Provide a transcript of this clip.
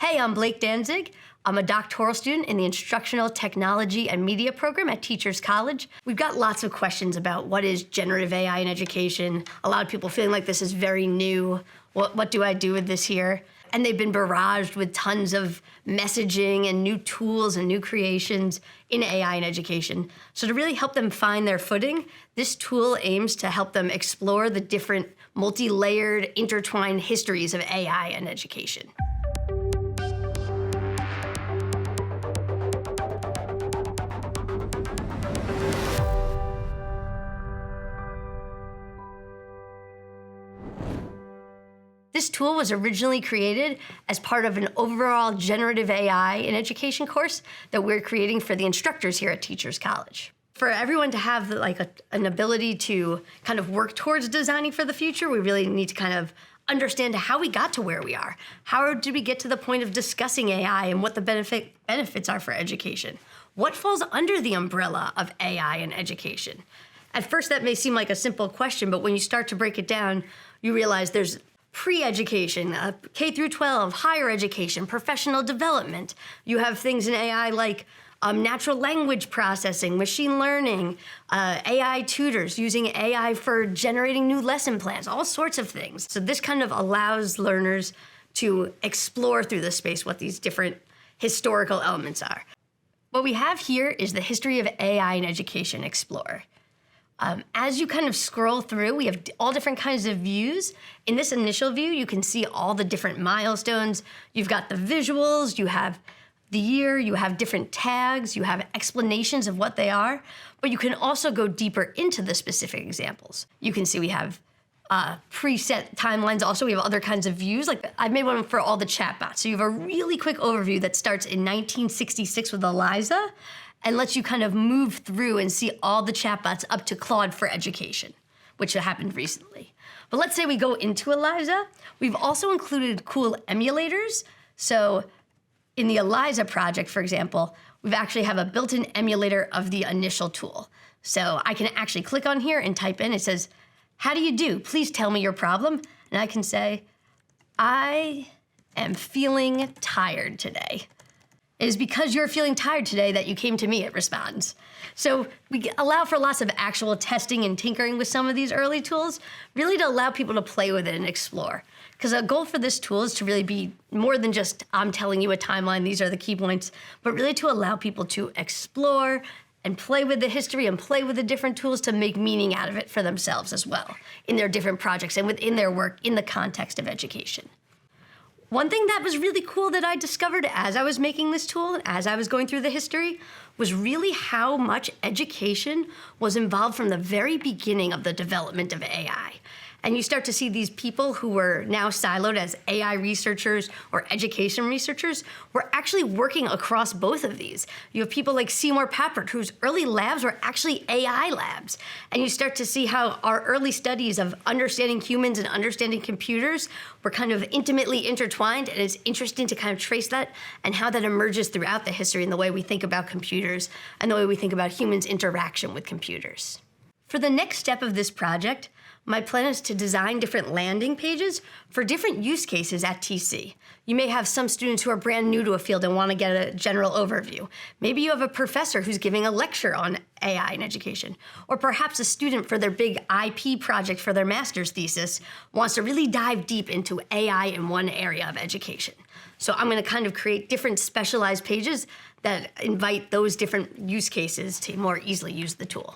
Hey, I'm Blake Danzig. I'm a doctoral student in the Instructional Technology and Media program at Teachers College. We've got lots of questions about what is generative AI in education. A lot of people feeling like this is very new. What do I do with this here? And they've been barraged with tons of messaging and new tools and new creations in AI in education. So to really help them find their footing, this tool aims to help them explore the different multi-layered, intertwined histories of AI in education. This tool was originally created as part of an overall generative AI in education course that we're creating for the instructors here at Teachers College. For everyone to have an ability to kind of work towards designing for the future, we really need to kind of understand how we got to where we are. How did we get to the point of discussing AI and what the benefits are for education? What falls under the umbrella of AI in education? At first, that may seem like a simple question, but when you start to break it down, you realize there's pre-education, K through 12, higher education, professional development. You have things in AI like natural language processing, machine learning, AI tutors, using AI for generating new lesson plans, all sorts of things. So this kind of allows learners to explore through the space what these different historical elements are. What we have here is the History of AI in Education Explorer. As you kind of scroll through, we have all different kinds of views. In this initial view, you can see all the different milestones. You've got the visuals, you have the year, you have different tags, you have explanations of what they are, but you can also go deeper into the specific examples. You can see we have preset timelines. Also, we have other kinds of views. Like I've made one for all the chatbots. So you have a really quick overview that starts in 1966 with Eliza, and lets you kind of move through and see all the chatbots up to Claude for Education, which happened recently. But let's say we go into Eliza. We've also included cool emulators. So in the Eliza project, for example, we've actually have a built-in emulator of the initial tool. So I can actually click on here and type in, it says, "How do you do? Please tell me your problem." And I can say, "I am feeling tired today." It is because you're feeling tired today that you came to me, it responds. So we allow for lots of actual testing and tinkering with some of these early tools, really to allow people to play with it and explore. Because a goal for this tool is to really be more than just, I'm telling you a timeline, these are the key points, but really to allow people to explore and play with the history and play with the different tools to make meaning out of it for themselves as well, in their different projects and within their work in the context of education. One thing that was really cool that I discovered as I was making this tool, as I was going through the history, was really how much education was involved from the very beginning of the development of AI. And you start to see these people who were now siloed as AI researchers or education researchers were actually working across both of these. You have people like Seymour Papert, whose early labs were actually AI labs. And you start to see how our early studies of understanding humans and understanding computers were kind of intimately intertwined, and it's interesting to kind of trace that and how that emerges throughout the history and the way we think about computers and the way we think about humans' interaction with computers. For the next step of this project, my plan is to design different landing pages for different use cases at TC. You may have some students who are brand new to a field and want to get a general overview. Maybe you have a professor who's giving a lecture on AI in education. Or perhaps a student for their big IP project for their master's thesis wants to really dive deep into AI in one area of education. So I'm going to kind of create different specialized pages that invite those different use cases to more easily use the tool.